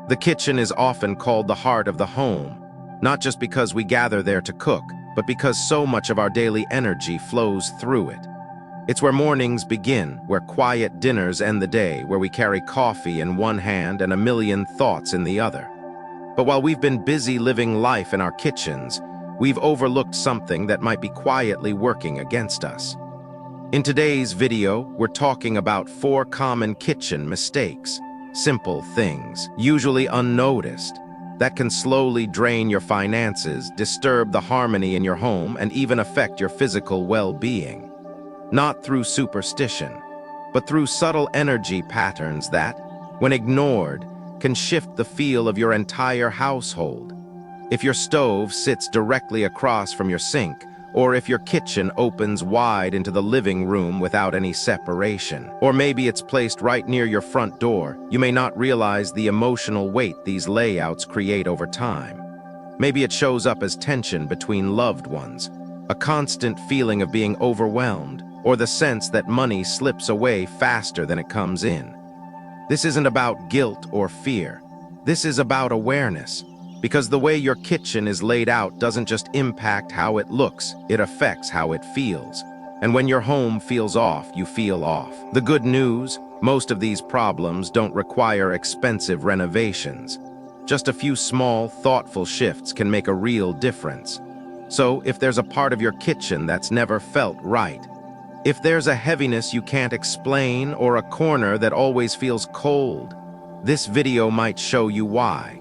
The kitchen is often called the heart of the home, not just because we gather there to cook, but because so much of our daily energy flows through it. It's where mornings begin, where quiet dinners end the day, where we carry coffee in one hand and a million thoughts in the other. But while we've been busy living life in our kitchens, we've overlooked something that might be quietly working against us. In today's video, we're talking about 4 common kitchen mistakes, simple things, usually unnoticed, that can slowly drain your finances, disturb the harmony in your home, and even affect your physical well-being. Not through superstition, but through subtle energy patterns that, when ignored, can shift the feel of your entire household. If your stove sits directly across from your sink, or if your kitchen opens wide into the living room without any separation, or maybe it's placed right near your front door, you may not realize the emotional weight these layouts create over time. Maybe it shows up as tension between loved ones, a constant feeling of being overwhelmed, or the sense that money slips away faster than it comes in. This isn't about guilt or fear. This is about awareness. Because the way your kitchen is laid out doesn't just impact how it looks, it affects how it feels. And when your home feels off, you feel off. The good news, most of these problems don't require expensive renovations. Just a few small, thoughtful shifts can make a real difference. So, if there's a part of your kitchen that's never felt right, if there's a heaviness you can't explain or a corner that always feels cold, this video might show you why.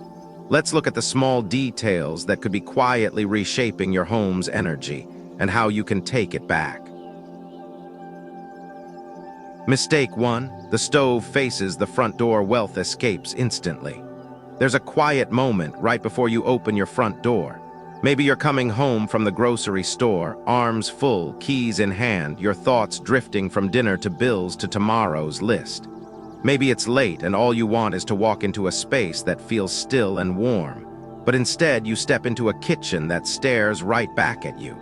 Let's look at the small details that could be quietly reshaping your home's energy and how you can take it back. Mistake 1. The stove faces the front door. Wealth escapes instantly. There's a quiet moment right before you open your front door. Maybe you're coming home from the grocery store, arms full, keys in hand, your thoughts drifting from dinner to bills to tomorrow's list. Maybe it's late and all you want is to walk into a space that feels still and warm, but instead you step into a kitchen that stares right back at you.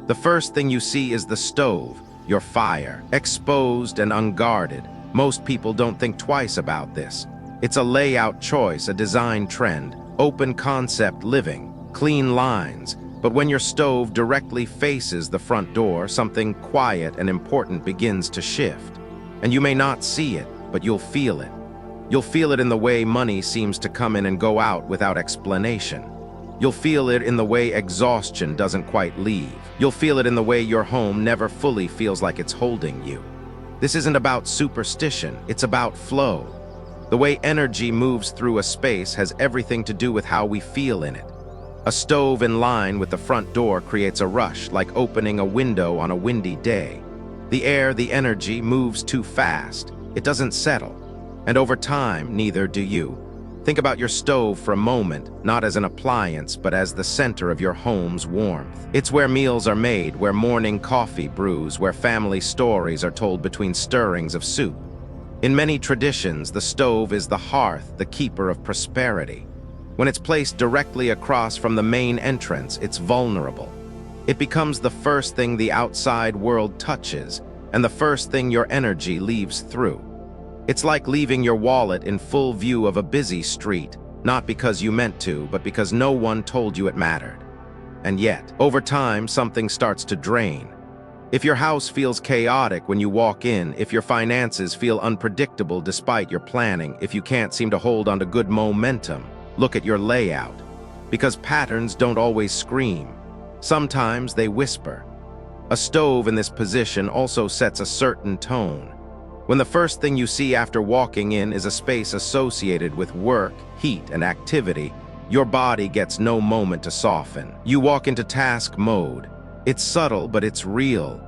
The first thing you see is the stove, your fire, exposed and unguarded. Most people don't think twice about this. It's a layout choice, a design trend, open concept living, clean lines. But when your stove directly faces the front door, something quiet and important begins to shift. And you may not see it, but you'll feel it. You'll feel it in the way money seems to come in and go out without explanation. You'll feel it in the way exhaustion doesn't quite leave. You'll feel it in the way your home never fully feels like it's holding you. This isn't about superstition, it's about flow. The way energy moves through a space has everything to do with how we feel in it. A stove in line with the front door creates a rush, like opening a window on a windy day. The air, the energy moves too fast. It doesn't settle. And over time, neither do you. Think about your stove for a moment, not as an appliance, but as the center of your home's warmth. It's where meals are made, where morning coffee brews, where family stories are told between stirrings of soup. In many traditions, the stove is the hearth, the keeper of prosperity. When it's placed directly across from the main entrance, it's vulnerable. It becomes the first thing the outside world touches, and the first thing your energy leaves through. It's like leaving your wallet in full view of a busy street, not because you meant to, but because no one told you it mattered. And yet, over time, something starts to drain. If your house feels chaotic when you walk in, if your finances feel unpredictable despite your planning, if you can't seem to hold on to good momentum, look at your layout. Because patterns don't always scream. Sometimes they whisper. A stove in this position also sets a certain tone. When the first thing you see after walking in is a space associated with work, heat, and activity, your body gets no moment to soften. You walk into task mode. It's subtle, but it's real.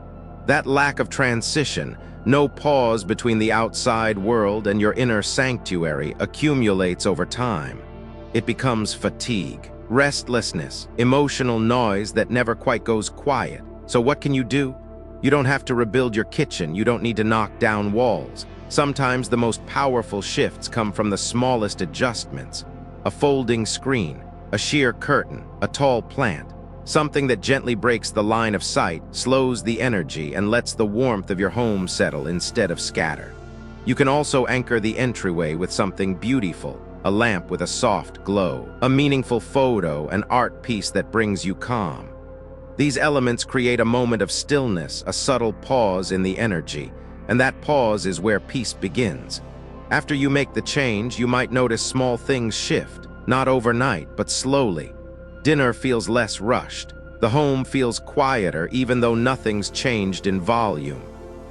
That lack of transition, no pause between the outside world and your inner sanctuary, accumulates over time. It becomes fatigue, restlessness, emotional noise that never quite goes quiet. So what can you do? You don't have to rebuild your kitchen. You don't need to knock down walls. Sometimes the most powerful shifts come from the smallest adjustments. A folding screen, a sheer curtain, a tall plant. Something that gently breaks the line of sight, slows the energy, and lets the warmth of your home settle instead of scatter. You can also anchor the entryway with something beautiful, a lamp with a soft glow, a meaningful photo, an art piece that brings you calm. These elements create a moment of stillness, a subtle pause in the energy, and that pause is where peace begins. After you make the change, you might notice small things shift, not overnight, but slowly. Dinner feels less rushed. The home feels quieter, even though nothing's changed in volume.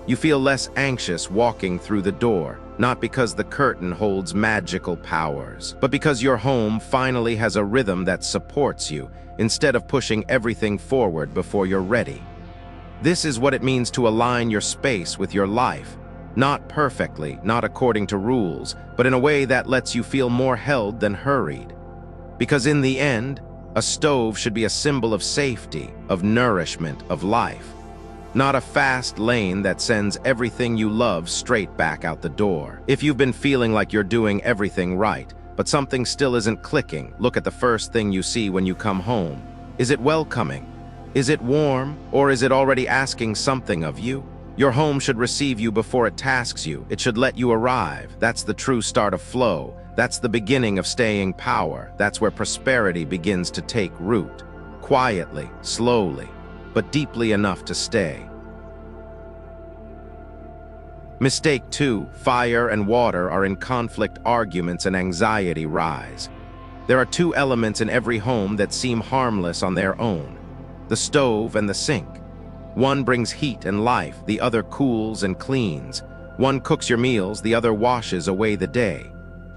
You feel less anxious walking through the door, not because the curtain holds magical powers, but because your home finally has a rhythm that supports you, instead of pushing everything forward before you're ready. This is what it means to align your space with your life. Not perfectly, not according to rules, but in a way that lets you feel more held than hurried. Because in the end, a stove should be a symbol of safety, of nourishment, of life. Not a fast lane that sends everything you love straight back out the door. If you've been feeling like you're doing everything right, but something still isn't clicking, look at the first thing you see when you come home. Is it welcoming? Is it warm? Or is it already asking something of you? Your home should receive you before it tasks you. It should let you arrive. That's the true start of flow. That's the beginning of staying power. That's where prosperity begins to take root. Quietly, slowly, but deeply enough to stay. Mistake 2. Fire and water are in conflict, arguments, and anxiety rise. There are two elements in every home that seem harmless on their own: the stove and the sink. One brings heat and life, the other cools and cleans. One cooks your meals, the other washes away the day.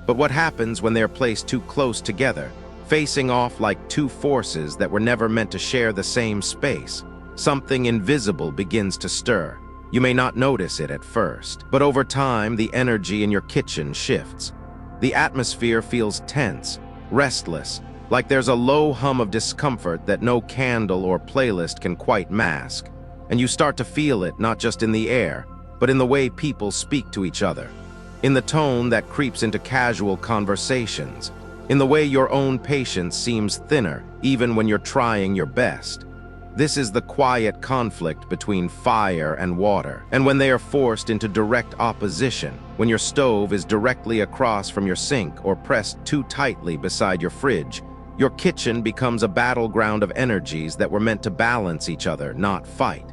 But what happens when they're placed too close together, facing off like two forces that were never meant to share the same space? Something invisible begins to stir. You may not notice it at first, but over time, the energy in your kitchen shifts. The atmosphere feels tense, restless, like there's a low hum of discomfort that no candle or playlist can quite mask. And you start to feel it not just in the air, but in the way people speak to each other, in the tone that creeps into casual conversations, in the way your own patience seems thinner even when you're trying your best. This is the quiet conflict between fire and water, and when they are forced into direct opposition, when your stove is directly across from your sink or pressed too tightly beside your fridge, your kitchen becomes a battleground of energies that were meant to balance each other, not fight.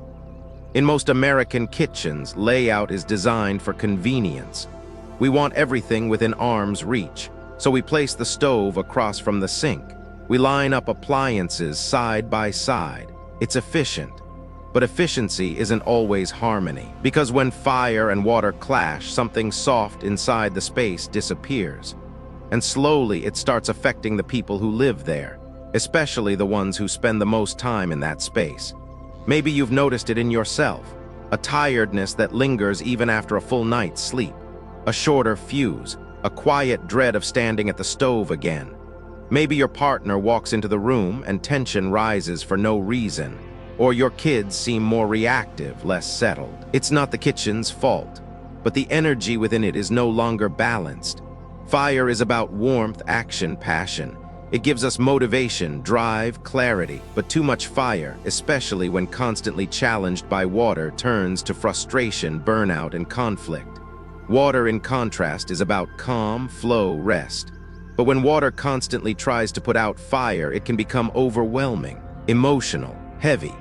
In most American kitchens, layout is designed for convenience. We want everything within arm's reach, so we place the stove across from the sink. We line up appliances side by side. It's efficient, but efficiency isn't always harmony, because when fire and water clash, something soft inside the space disappears. And slowly it starts affecting the people who live there, especially the ones who spend the most time in that space. Maybe you've noticed it in yourself, a tiredness that lingers even after a full night's sleep, a shorter fuse, a quiet dread of standing at the stove again. Maybe your partner walks into the room and tension rises for no reason, or your kids seem more reactive, less settled. It's not the kitchen's fault, but the energy within it is no longer balanced. Fire is about warmth, action, passion. It gives us motivation, drive, clarity, but too much fire, especially when constantly challenged by water, turns to frustration, burnout, and conflict. Water, in contrast, is about calm, flow, rest. But when water constantly tries to put out fire, it can become overwhelming, emotional, heavy.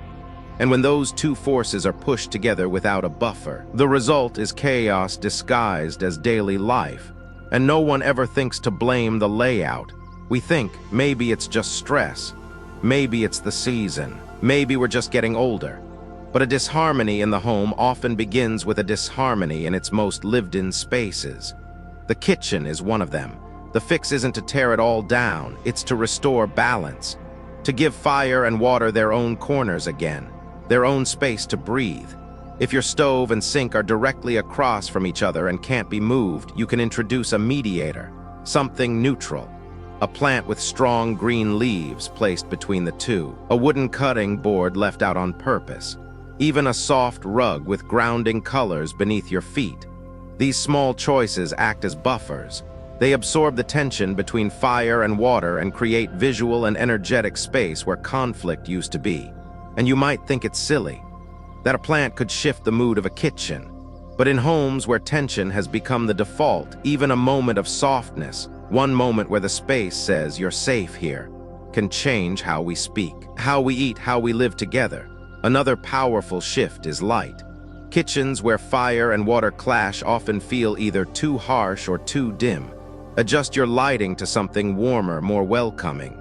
And when those two forces are pushed together without a buffer, the result is chaos disguised as daily life. And no one ever thinks to blame the layout. We think maybe it's just stress, maybe it's the season, maybe we're just getting older. But a disharmony in the home often begins with a disharmony in its most lived-in spaces. The kitchen is one of them. The fix isn't to tear it all down, it's to restore balance, to give fire and water their own corners again, their own space to breathe. If your stove and sink are directly across from each other and can't be moved, you can introduce a mediator, something neutral. A plant with strong green leaves placed between the two, a wooden cutting board left out on purpose, even a soft rug with grounding colors beneath your feet. These small choices act as buffers. They absorb the tension between fire and water and create visual and energetic space where conflict used to be. And you might think it's silly, that a plant could shift the mood of a kitchen. But in homes where tension has become the default, even a moment of softness, One moment where the space says you're safe here can change how we speak, how we eat, how we live together. Another powerful shift is light. Kitchens where fire and water clash often feel either too harsh or too dim. Adjust your lighting to something warmer, more welcoming.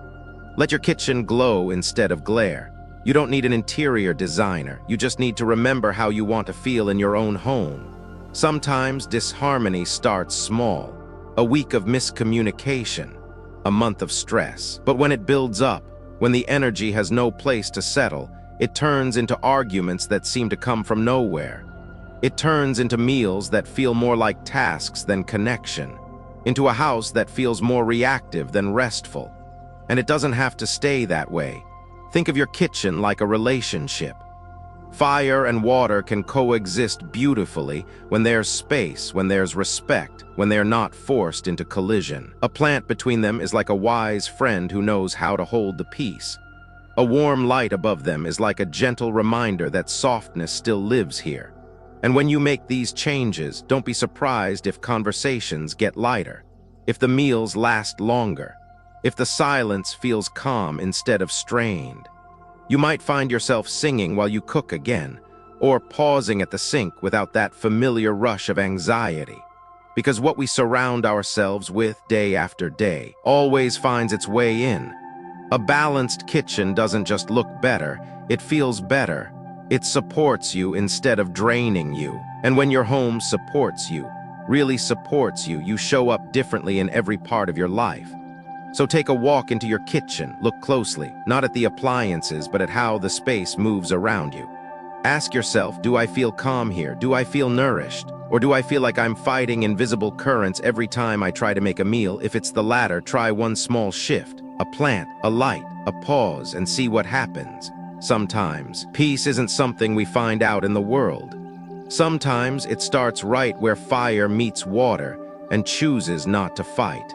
Let your kitchen glow instead of glare. You don't need an interior designer. You just need to remember how you want to feel in your own home. Sometimes disharmony starts small. A week of miscommunication, a month of stress. But when it builds up, when the energy has no place to settle, it turns into arguments that seem to come from nowhere. It turns into meals that feel more like tasks than connection, into a house that feels more reactive than restful. And it doesn't have to stay that way. Think of your kitchen like a relationship. Fire and water can coexist beautifully when there's space, when there's respect, when they're not forced into collision. A plant between them is like a wise friend who knows how to hold the peace. A warm light above them is like a gentle reminder that softness still lives here. And when you make these changes, don't be surprised if conversations get lighter, if the meals last longer, if the silence feels calm instead of strained. You might find yourself singing while you cook again, or pausing at the sink without that familiar rush of anxiety. Because what we surround ourselves with day after day always finds its way in. A balanced kitchen doesn't just look better, it feels better. It supports you instead of draining you. And when your home supports you, really supports you, you show up differently in every part of your life. So take a walk into your kitchen, look closely, not at the appliances, but at how the space moves around you. Ask yourself, do I feel calm here? Do I feel nourished? Or do I feel like I'm fighting invisible currents every time I try to make a meal? If it's the latter, try one small shift, a plant, a light, a pause, and see what happens. Sometimes, peace isn't something we find out in the world. Sometimes it starts right where fire meets water and chooses not to fight.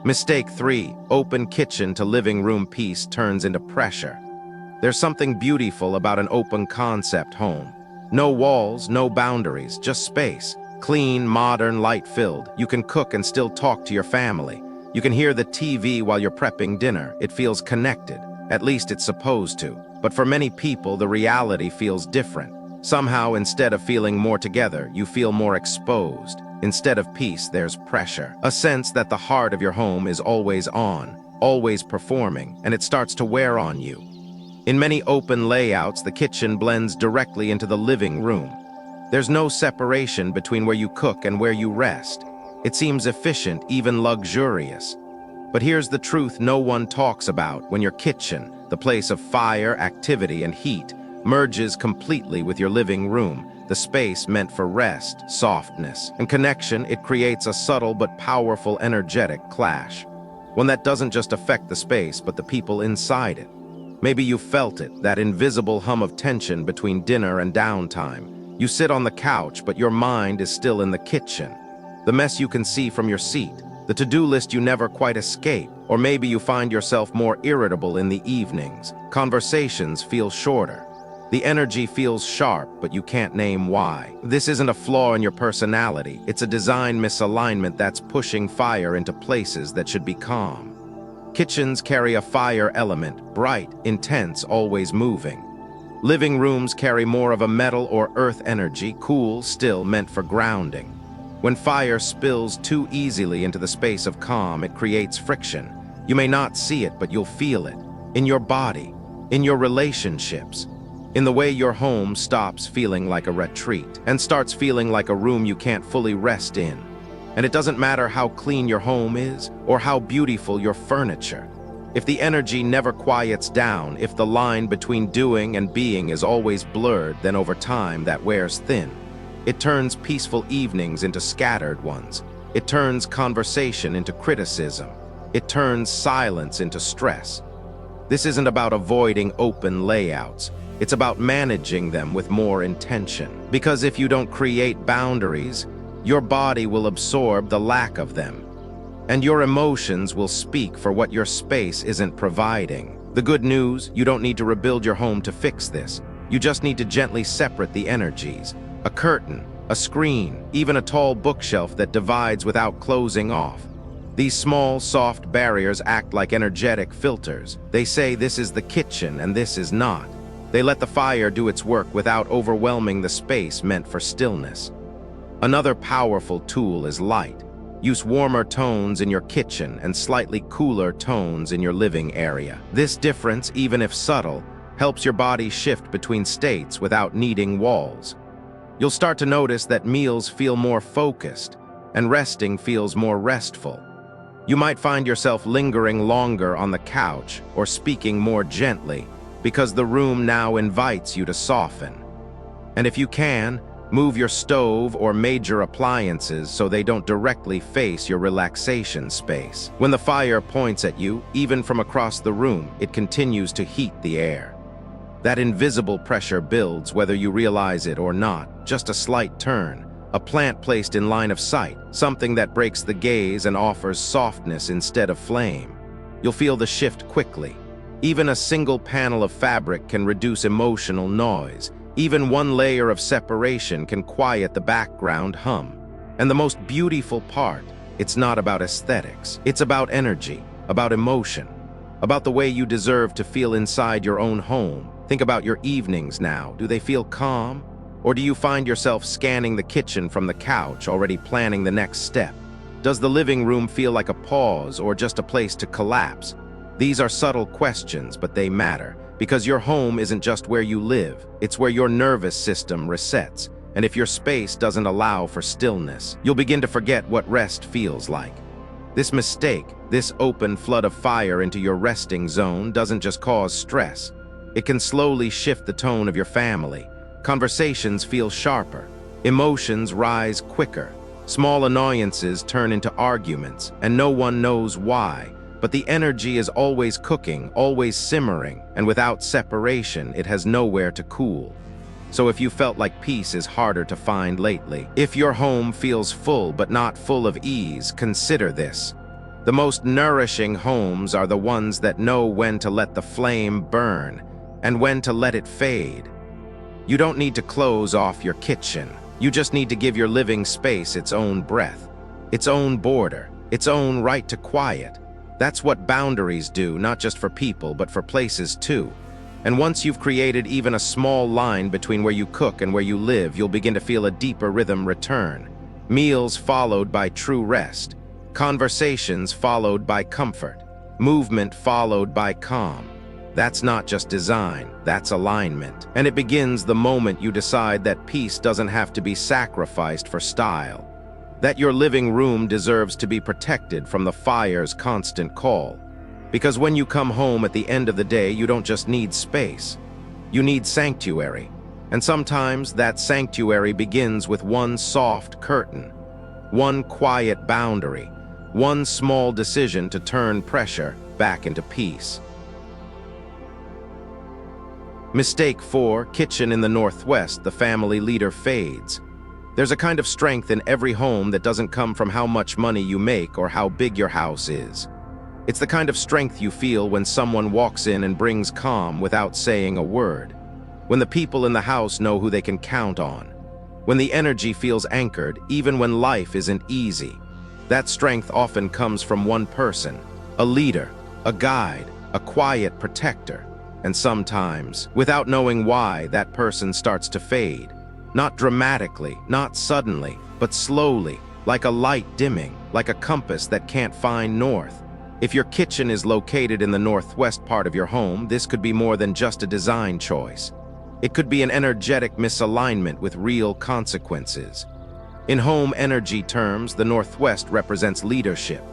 Mistake 3, open kitchen to living room peace turns into pressure. There's something beautiful about an open concept home. No walls, no boundaries, just space. Clean, modern, light-filled. You can cook and still talk to your family. You can hear the TV while you're prepping dinner. It feels connected. At least it's supposed to. But for many people, the reality feels different. Somehow, instead of feeling more together, you feel more exposed. Instead of peace, there's pressure. A sense that the heart of your home is always on, always performing, and it starts to wear on you. In many open layouts, the kitchen blends directly into the living room. There's no separation between where you cook and where you rest. It seems efficient, even luxurious. But here's the truth no one talks about: when your kitchen, the place of fire, activity, and heat, merges completely with your living room, the space meant for rest, softness, and connection, it creates a subtle but powerful energetic clash. One that doesn't just affect the space, but the people inside it. Maybe you felt it, that invisible hum of tension between dinner and downtime. You sit on the couch, but your mind is still in the kitchen. The mess you can see from your seat, the to-do list you never quite escape, or maybe you find yourself more irritable in the evenings. Conversations feel shorter. The energy feels sharp, but you can't name why. This isn't a flaw in your personality. It's a design misalignment that's pushing fire into places that should be calm. Kitchens carry a fire element, bright, intense, always moving. Living rooms carry more of a metal or earth energy, cool, still, meant for grounding. When fire spills too easily into the space of calm, it creates friction. You may not see it, but you'll feel it. In your body, in your relationships, in the way your home stops feeling like a retreat and starts feeling like a room you can't fully rest in. And it doesn't matter how clean your home is or how beautiful your furniture. If the energy never quiets down, if the line between doing and being is always blurred, then over time that wears thin. It turns peaceful evenings into scattered ones. It turns conversation into criticism. It turns silence into stress. This isn't about avoiding open layouts. It's about managing them with more intention. Because if you don't create boundaries, your body will absorb the lack of them. And your emotions will speak for what your space isn't providing. The good news, you don't need to rebuild your home to fix this. You just need to gently separate the energies. A curtain, a screen, even a tall bookshelf that divides without closing off. These small, soft barriers act like energetic filters. They say this is the kitchen and this is not. They let the fire do its work without overwhelming the space meant for stillness. Another powerful tool is light. Use warmer tones in your kitchen and slightly cooler tones in your living area. This difference, even if subtle, helps your body shift between states without needing walls. You'll start to notice that meals feel more focused and resting feels more restful. You might find yourself lingering longer on the couch or speaking more gently because the room now invites you to soften. And if you can, move your stove or major appliances so they don't directly face your relaxation space. When the fire points at you, even from across the room, it continues to heat the air. That invisible pressure builds whether you realize it or not, just a slight turn, a plant placed in line of sight, something that breaks the gaze and offers softness instead of flame. You'll feel the shift quickly. Even a single panel of fabric can reduce emotional noise. Even one layer of separation can quiet the background hum. And the most beautiful part, it's not about aesthetics. It's about energy, about emotion, about the way you deserve to feel inside your own home. Think about your evenings now. Do they feel calm? Or do you find yourself scanning the kitchen from the couch, already planning the next step? Does the living room feel like a pause or just a place to collapse? These are subtle questions, but they matter, because your home isn't just where you live, it's where your nervous system resets. And if your space doesn't allow for stillness, you'll begin to forget what rest feels like. This mistake, this open flood of fire into your resting zone doesn't just cause stress. It can slowly shift the tone of your family. Conversations feel sharper. Emotions rise quicker. Small annoyances turn into arguments, and no one knows why. But the energy is always cooking, always simmering, and without separation, it has nowhere to cool. So if you felt like peace is harder to find lately, if your home feels full but not full of ease, consider this. The most nourishing homes are the ones that know when to let the flame burn and when to let it fade. You don't need to close off your kitchen. You just need to give your living space its own breath, its own border, its own right to quiet. That's what boundaries do, not just for people, but for places too. And once you've created even a small line between where you cook and where you live, you'll begin to feel a deeper rhythm return. Meals followed by true rest. Conversations followed by comfort. Movement followed by calm. That's not just design, that's alignment. And it begins the moment you decide that peace doesn't have to be sacrificed for style. That your living room deserves to be protected from the fire's constant call. Because when you come home at the end of the day, you don't just need space. You need sanctuary. And sometimes that sanctuary begins with one soft curtain, one quiet boundary, one small decision to turn pressure back into peace. Mistake 4, kitchen in the Northwest, the family leader fades. There's a kind of strength in every home that doesn't come from how much money you make or how big your house is. It's the kind of strength you feel when someone walks in and brings calm without saying a word. When the people in the house know who they can count on. When the energy feels anchored, even when life isn't easy. That strength often comes from one person, a leader, a guide, a quiet protector. And sometimes, without knowing why, that person starts to fade. Not dramatically, not suddenly, but slowly, like a light dimming, like a compass that can't find north. If your kitchen is located in the northwest part of your home, this could be more than just a design choice. It could be an energetic misalignment with real consequences. In home energy terms, the Northwest represents leadership.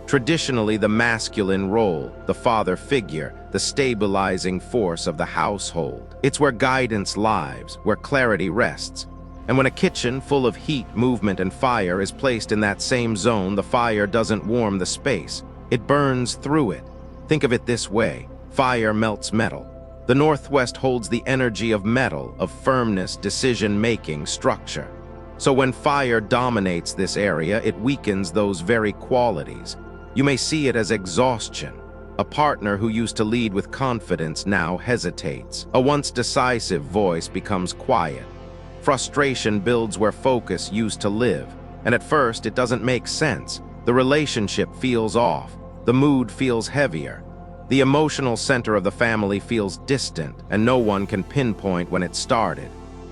Traditionally, the masculine role, the father figure, the stabilizing force of the household. It's where guidance lives, where clarity rests. And when a kitchen full of heat, movement, and fire is placed in that same zone, the fire doesn't warm the space. It burns through it. Think of it this way: fire melts metal. The Northwest holds the energy of metal, of firmness, decision-making, structure. So when fire dominates this area, it weakens those very qualities. You may see it as exhaustion. A partner who used to lead with confidence now hesitates. A once decisive voice becomes quiet. Frustration builds where focus used to live, and at first it doesn't make sense. The relationship feels off, the mood feels heavier. The emotional center of the family feels distant, and no one can pinpoint when it started.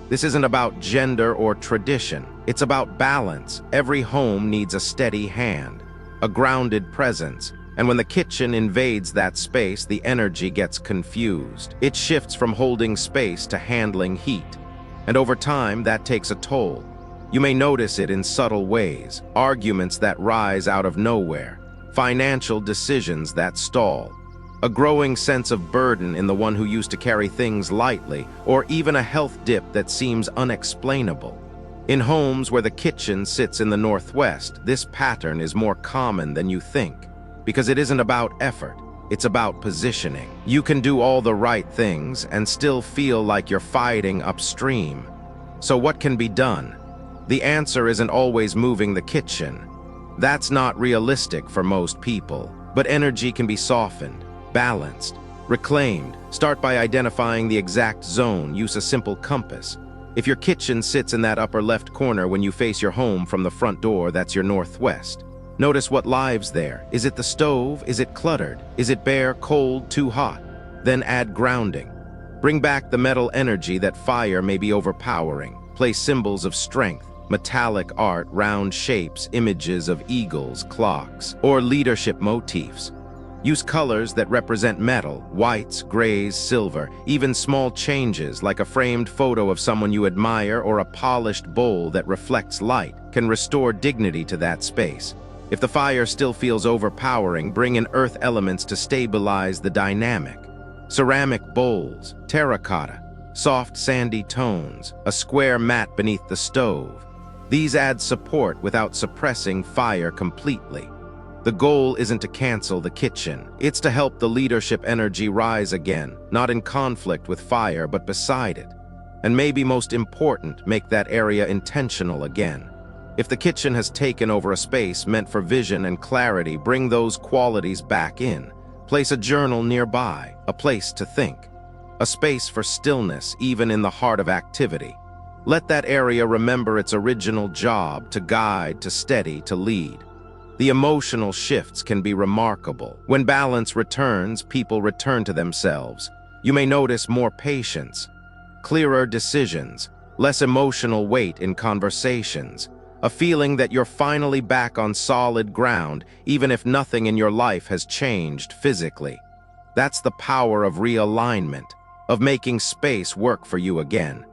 This isn't about gender or tradition. It's about balance. Every home needs a steady hand, a grounded presence, and when the kitchen invades that space, the energy gets confused. It shifts from holding space to handling heat. And over time, that takes a toll. You may notice it in subtle ways: arguments that rise out of nowhere, financial decisions that stall, a growing sense of burden in the one who used to carry things lightly, or even a health dip that seems unexplainable. In homes where the kitchen sits in the northwest, this pattern is more common than you think, because it isn't about effort, it's about positioning. You can do all the right things and still feel like you're fighting upstream. So what can be done? The answer isn't always moving the kitchen. That's not realistic for most people, but energy can be softened, balanced, reclaimed. Start by identifying the exact zone. Use a simple compass. If your kitchen sits in that upper left corner when you face your home from the front door, that's your northwest. Notice what lives there. Is it the stove? Is it cluttered? Is it bare, cold, too hot? Then add grounding. Bring back the metal energy that fire may be overpowering. Place symbols of strength, metallic art, round shapes, images of eagles, clocks, or leadership motifs. Use colors that represent metal: whites, grays, silver. Even small changes, like a framed photo of someone you admire or a polished bowl that reflects light, can restore dignity to that space. If the fire still feels overpowering, bring in earth elements to stabilize the dynamic. Ceramic bowls, terracotta, soft sandy tones, a square mat beneath the stove. These add support without suppressing fire completely. The goal isn't to cancel the kitchen. It's to help the leadership energy rise again, not in conflict with fire, but beside it. And maybe most important, make that area intentional again. If the kitchen has taken over a space meant for vision and clarity, bring those qualities back in. Place a journal nearby, a place to think, a space for stillness even in the heart of activity. Let that area remember its original job: to guide, to steady, to lead. The emotional shifts can be remarkable. When balance returns, people return to themselves. You may notice more patience, clearer decisions, less emotional weight in conversations, a feeling that you're finally back on solid ground, even if nothing in your life has changed physically. That's the power of realignment, of making space work for you again.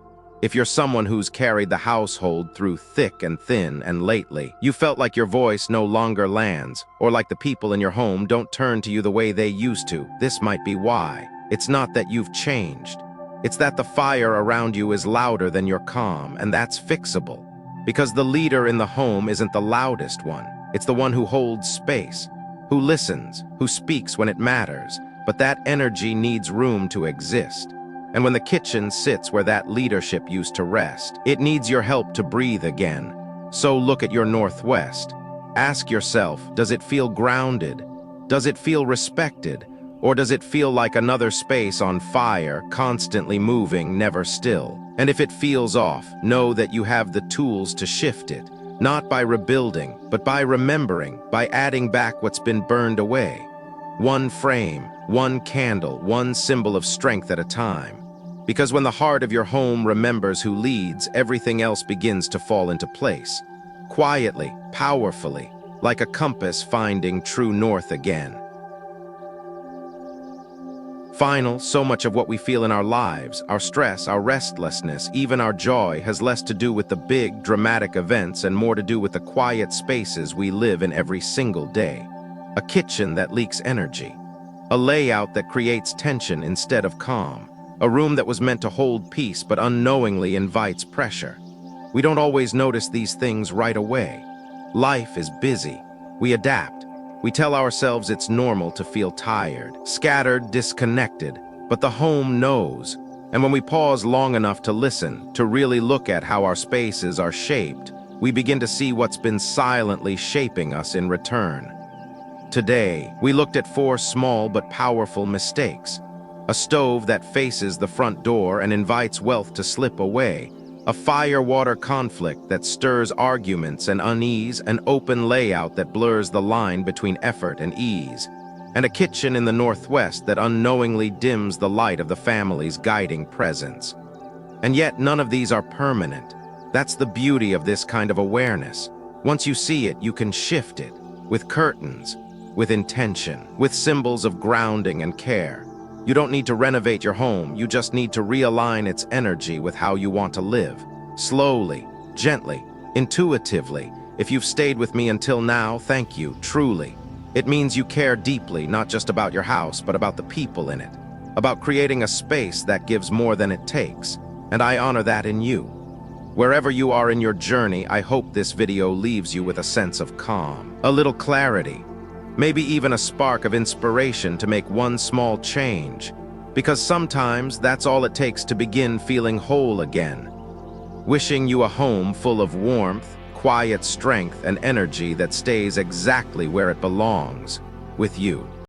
If you're someone who's carried the household through thick and thin, and lately you felt like your voice no longer lands, or like the people in your home don't turn to you the way they used to, this might be why. It's not that you've changed. It's that the fire around you is louder than your calm, and that's fixable. Because the leader in the home isn't the loudest one. It's the one who holds space, who listens, who speaks when it matters. But that energy needs room to exist. And when the kitchen sits where that leadership used to rest, it needs your help to breathe again. So look at your northwest. Ask yourself, does it feel grounded? Does it feel respected? Or does it feel like another space on fire, constantly moving, never still? And if it feels off, know that you have the tools to shift it, not by rebuilding, but by remembering, by adding back what's been burned away. One frame, one candle, one symbol of strength at a time. Because when the heart of your home remembers who leads, everything else begins to fall into place. Quietly, powerfully, like a compass finding true north again. So much of what we feel in our lives, our stress, our restlessness, even our joy, has less to do with the big, dramatic events and more to do with the quiet spaces we live in every single day. A kitchen that leaks energy. A layout that creates tension instead of calm. A room that was meant to hold peace but unknowingly invites pressure. We don't always notice these things right away. Life is busy. We adapt. We tell ourselves it's normal to feel tired, scattered, disconnected, but the home knows. And when we pause long enough to listen, to really look at how our spaces are shaped, we begin to see what's been silently shaping us in return. Today, we looked at 4 small but powerful mistakes. A stove that faces the front door and invites wealth to slip away. A fire-water conflict that stirs arguments and unease, an open layout that blurs the line between effort and ease, and a kitchen in the northwest that unknowingly dims the light of the family's guiding presence. And yet none of these are permanent. That's the beauty of this kind of awareness. Once you see it, you can shift it, with curtains, with intention, with symbols of grounding and care. You don't need to renovate your home, you just need to realign its energy with how you want to live. Slowly, gently, intuitively. If you've stayed with me until now, thank you, truly. It means you care deeply, not just about your house, but about the people in it, about creating a space that gives more than it takes, and I honor that in you. Wherever you are in your journey, I hope this video leaves you with a sense of calm, a little clarity, maybe even a spark of inspiration to make one small change, because sometimes that's all it takes to begin feeling whole again. Wishing you a home full of warmth, quiet strength, and energy that stays exactly where it belongs, with you.